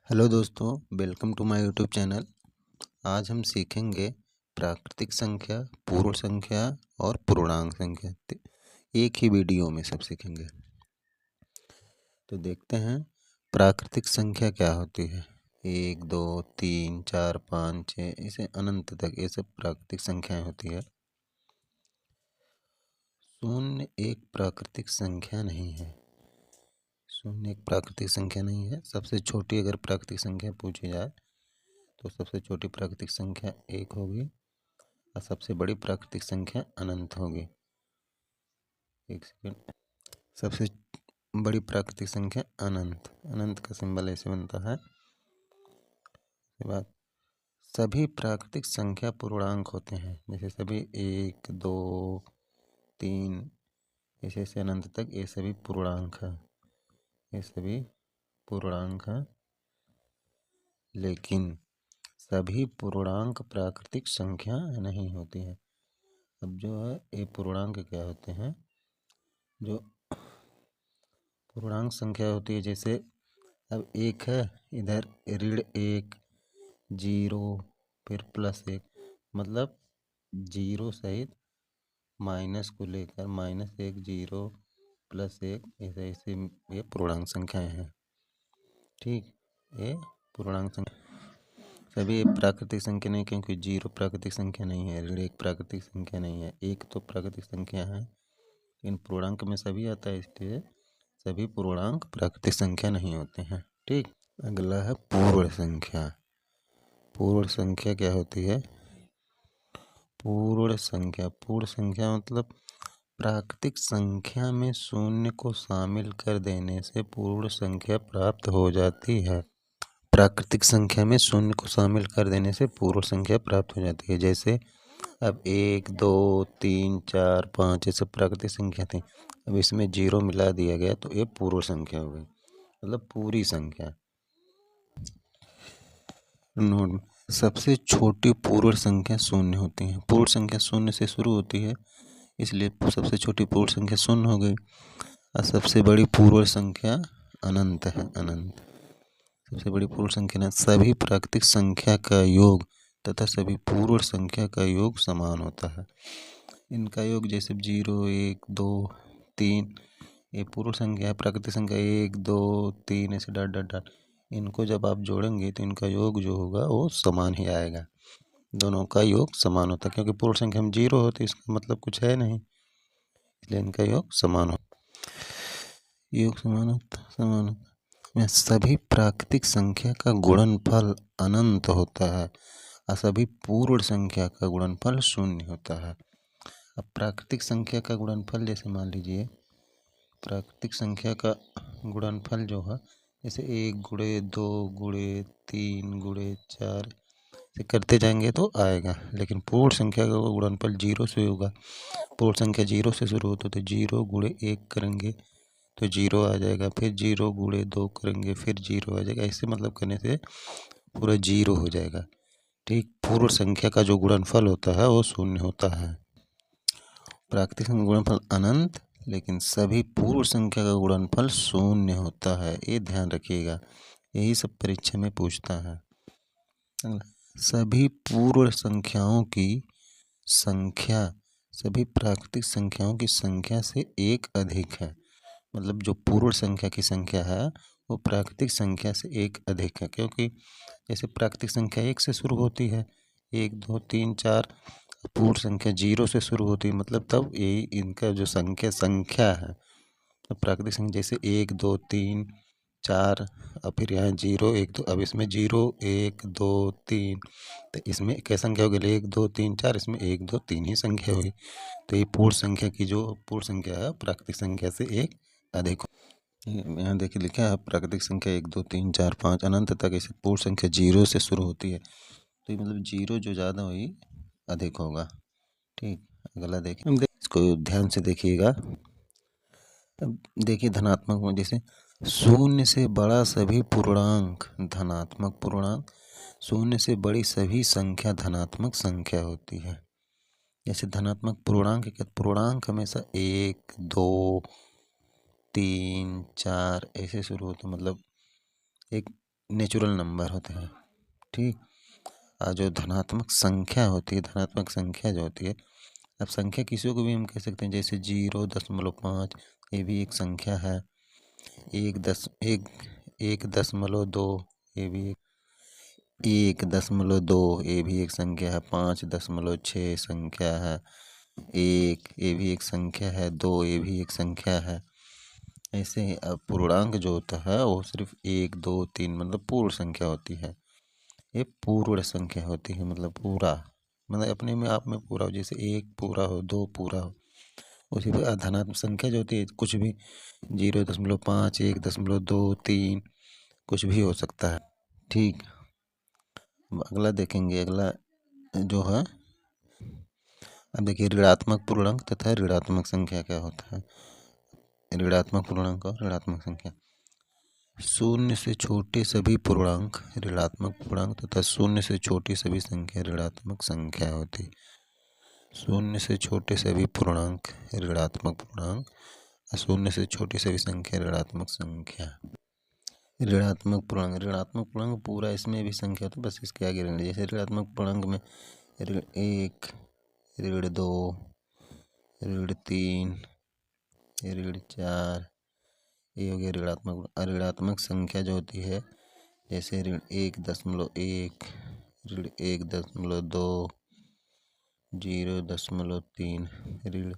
Hello दोस्तों, welcome to my YouTube channel. आज हम सीखेंगे प्राकृतिक संख्या, पूर्ण संख्या और पूर्णांक संख्या। एक ही वीडियो में सब सीखेंगे। तो देखते हैं प्राकृतिक संख्या क्या होती है। 1, 2, 3, 4, 5, 6 इसे अनंत तक ये सब प्राकृतिक संख्याएं होती है। शून्य एक प्राकृतिक संख्या नहीं है। शून्य एक प्राकृतिक संख्या नहीं है। सबसे छोटी अगर प्राकृतिक संख्या पूछी जाए तो सबसे छोटी प्राकृतिक संख्या 1 होगी और सबसे बड़ी प्राकृतिक संख्या अनंत होगी। एक सेकेंड। सबसे बड़ी प्राकृतिक संख्या अनंत। अनंत का सिंबल ऐसे बनता है। उसके बाद सभी प्राकृतिक संख्या पूर्णांक होते हैं। जैसे सभी 1, 2, 3 ऐसे से अनंत तक ये सभी पूर्णांक है। ये सभी पूर्णांक है, लेकिन सभी पूर्णांक प्राकृतिक संख्या नहीं होती है। अब जो है ये पूर्णांक क्या होते हैं, जो पूर्णांक संख्या होती है। जैसे अब 1 है, इधर -1, 0 फिर +1, मतलब 0 सहित माइनस को लेकर -1, 0, +1 ऐसे ऐसे ये पूर्णांक संख्याएं हैं। ठीक, ये पूर्णांक संख्या सभी प्राकृतिक संख्या नहीं, क्योंकि 0 प्राकृतिक संख्या नहीं है, ऋण 1 प्राकृतिक संख्या नहीं है, 1 तो प्राकृतिक संख्या है। इन पूर्णांक में सभी आता है, इसलिए सभी पूर्णांक प्राकृतिक संख्या नहीं होते हैं। ठीक, अगला है पूर्ण संख्या। पूर्ण संख्या क्या होती है? पूर्ण संख्या मतलब प्राकृतिक संख्या में शून्य को शामिल कर देने से पूर्ण संख्या प्राप्त हो जाती है। प्राकृतिक संख्या में शून्य को शामिल कर देने से पूर्ण संख्या प्राप्त हो जाती है। जैसे अब 1, 2, 3, 4, 5 ये सब प्राकृतिक संख्या थी। अब इसमें 0 मिला दिया गया तो ये पूर्ण संख्या हो गई, मतलब पूरी संख्या। नोट, सबसे छोटी पूर्ण संख्या शून्य होती है। पूर्ण संख्या शून्य से शुरू होती है, इसलिए सबसे छोटी पूर्ण संख्या शून्य हो गई। और सबसे बड़ी पूर्ण संख्या अनंत है। अनंत सबसे बड़ी पूर्ण संख्या। सभी प्राकृतिक संख्या का योग तथा सभी पूर्ण संख्या का योग समान होता है। इनका योग जैसे 0, 1, 2, 3 ये पूर्ण संख्या है। प्राकृतिक संख्या 1, 2, 3 ऐसे डॉट डॉट डॉट, इनको जब आप जोड़ेंगे तो इनका योग जो होगा वो समान ही आएगा। दोनों का योग समान होता है, क्योंकि पूर्ण संख्या में 0 होती है, इसका मतलब कुछ है नहीं, इसलिए इनका योग समान होता। योग समान होता में सभी प्राकृतिक संख्या का गुणनफल अनंत होता है और सभी पूर्ण संख्या का गुणनफल शून्य होता है। अब प्राकृतिक संख्या का गुणनफल जैसे मान लीजिए, प्राकृतिक संख्या का गुणनफल जो है जैसे 1 × 2 × 3 × 4 से करते जाएंगे तो आएगा, लेकिन पूर्ण संख्या का गुणनफल 0 से होगा। पूर्ण संख्या 0 से शुरू होती है तो 0 × 1 करेंगे तो 0 आ जाएगा, फिर 0 × 2 करेंगे फिर 0 आ जाएगा। ऐसे मतलब करने से पूरा 0 हो जाएगा। ठीक, पूर्ण संख्या का जो गुणनफल होता है वो शून्य होता है। प्राकृतिक संख्या का गुणनफल अनंत, लेकिन सभी पूर्ण संख्या का गुणनफल शून्य होता है। ये ध्यान रखिएगा, यही सब परीक्षा में पूछता है। सभी पूर्ण संख्याओं की संख्या सभी प्राकृतिक संख्याओं की संख्या से 1 अधिक है। मतलब जो पूर्ण संख्या की संख्या है वो प्राकृतिक संख्या से 1 अधिक है, क्योंकि जैसे प्राकृतिक संख्या 1 से शुरू होती है, 1, 2, 3, 4, पूर्ण संख्या 0 से शुरू होती है, मतलब तब यही इनका जो संख्या है तो प्राकृतिक संख्या जैसे 1, 2, 3, 4 और फिर यहाँ 0, 1, 2, अब इसमें 0, 1, 2, 3 तो इसमें क्या संख्या हो गई? 1, 2, 3, 4, इसमें 1, 2, 3 ही संख्या हुई। तो ये पूर्ण संख्या की जो पूर्ण संख्या है प्राकृतिक संख्या से 1 अधिक। यहाँ देखिए लिखा है प्राकृतिक संख्या 1, 2, 3, 4, 5 अनंत तक। ऐसे पूर्ण संख्या 0 से शुरू होती है, तो ये मतलब 0 जो ज़्यादा हुई अधिक होगा। ठीक, अगला देखिए, इसको ध्यान से देखिएगा। अब देखिए धनात्मक में जैसे 0 से बड़ा सभी पूर्णांक धनात्मक पूर्णांक, 0 से बड़ी सभी संख्या धनात्मक संख्या होती है। जैसे धनात्मक पूर्णांक क्या? पूर्णांक हमेशा 1, 2, 3, 4 ऐसे शुरू होते, मतलब एक नेचुरल नंबर होते हैं। ठीक। और जो धनात्मक संख्या होती है, धनात्मक संख्या जो होती है, अब संख्या किसी को भी हम कह सकते हैं, जैसे 0.5 ये भी एक संख्या है। 1.2 ये भी 1.2 ये भी एक संख्या है। 5.6 संख्या है। 1 ये भी एक संख्या है। 2 ये भी एक संख्या है। ऐसे ही अब पूर्णांक जो होता है वो सिर्फ 1 2 3 मतलब पूर्ण संख्या होती है। ये पूर्ण संख्या होती है, मतलब पूरा, मतलब अपने में आप में पूरा हो, जैसे 1 पूरा हो, 2 पूरा हो। उसी पर धनात्मक संख्या जो होती है कुछ भी 0.5 1.2 3 कुछ भी हो सकता है। ठीक। अगला देखेंगे, अगला जो है, अब देखिए ऋणात्मक पूर्णांक तथा ऋणात्मक संख्या क्या होता है। ऋणात्मक पूर्णांक और ऋणात्मक संख्या। शून्य से छोटे सभी पूर्णांक ऋणात्मक पूर्णांक तथा शून्य से छोटी सभी संख्या ऋणात्मक संख्या होती। शून्य से छोटे सभी पूर्णांक ऋणात्मक पूर्णांक, शून्य से छोटी सभी संख्या ऋणात्मक संख्या। ऋणात्मक पूर्णांक पूरा, इसमें भी संख्या तो बस इसके आगे ऋण, जैसे ऋणात्मक पूर्णांक में ऋण 1 ऋण 2 ऋण 3 ऋण 4 ये हो गया ऋणात्मक। ऋणात्मक संख्या जो होती है, जैसे ऋण 1.1 ऋण 1.2 0.3 ऋण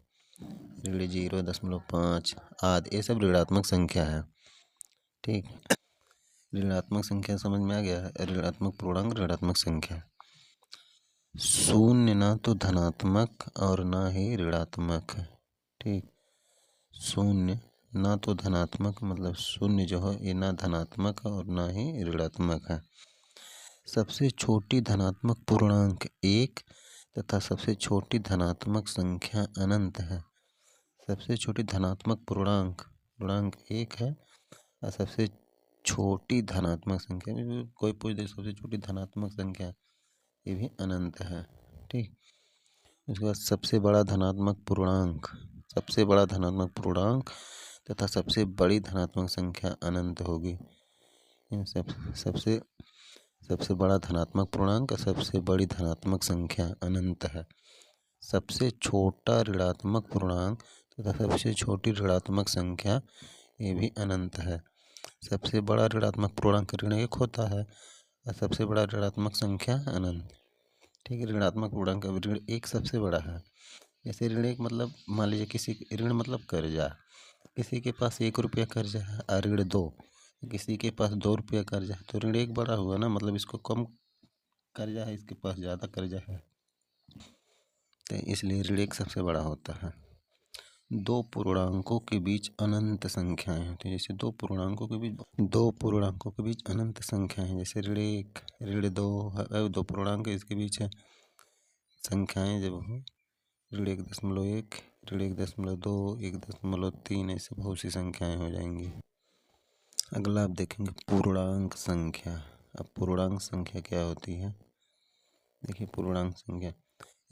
0.5 आदि, ये सब ऋणात्मक संख्या है। ठीक। ऋणात्मक संख्या समझ में आ गया है। ऋणात्मक पूर्णांक ऋणात्मक संख्या। शून्य ना तो धनात्मक और ना ही ऋणात्मक है। ठीक। शून्य ना तो धनात्मक, मतलब शून्य जो है ये ना धनात्मक और ना ही ऋणात्मक है। सबसे छोटी धनात्मक पूर्णांक 1 तथा सबसे छोटी धनात्मक संख्या अनंत है। सबसे छोटी धनात्मक पूर्णांक 1 है और सबसे छोटी धनात्मक संख्या, कोई पूछ दे सबसे छोटी धनात्मक संख्या, ये भी अनंत है। ठीक। उसके बाद सबसे बड़ा धनात्मक पूर्णांक, सबसे बड़ा धनात्मक पूर्णांक तथा सबसे बड़ी धनात्मक संख्या अनंत होगी। इन सबसे बड़ा धनात्मक पूर्णांक और सबसे बड़ी धनात्मक संख्या अनंत है। सबसे छोटा ऋणात्मक पूर्णांक तथा सबसे छोटी ऋणात्मक संख्या ये भी अनंत है। सबसे बड़ा ऋणात्मक पूर्णांक ऋण 1 होता है और सबसे बड़ा ऋणात्मक संख्या अनंत। ठीक है। ऋणात्मक पूर्णांक ऋण 1 सबसे बड़ा है। जैसे ऋण 1 मतलब मान लीजिए किसी ऋण मतलब कर्जा, किसी के पास 1 रुपया कर्जा है और ऋण 2, किसी के पास 2 रुपया कर्जा है, तो ऋण 1 बड़ा हुआ ना, मतलब इसको कम कर्जा है, इसके पास ज़्यादा कर्जा है, तो इसलिए ऋण 1 सबसे बड़ा होता है। दो पूर्णांकों के बीच अनंत संख्याएं होती हैं। जैसे दो पूर्णांकों के बीच अनंत संख्याएं, जैसे ऋण 1 ऋण 2 दो पूर्णांक इसके बीच है संख्याएं, जब हो ऋण 1.1 ऋण 1.2 1.3 ऐसे बहुत सी संख्याएं हो जाएंगी। अगला आप देखेंगे पूर्णांक संख्या। अब पूर्णांक संख्या क्या होती है, देखिए पूर्णांक संख्या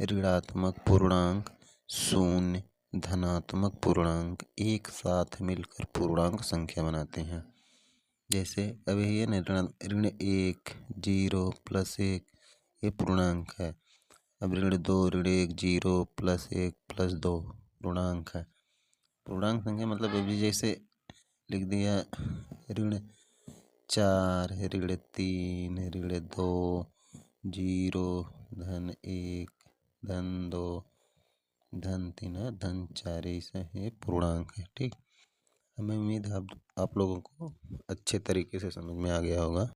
ऋणात्मक पूर्णांक, शून्य, धनात्मक पूर्णांक एक साथ मिलकर पूर्णांक संख्या बनाते हैं। जैसे अभी ये ना ऋण 1 0 + 1 ये पूर्णांक है। अब ऋण 2 ऋण 1 0 + 1 + 2 पूर्णांक है। पूर्णांक संख्या मतलब अभी जैसे लिख दिया ऋण 4 ऋण 3 ऋण 2 0 धन 1 धन 2 धन 3 धन 4 ऐसे ये पूर्णांक है। ठीक। हमें उम्मीद है आप लोगों को अच्छे तरीके से समझ में आ गया होगा।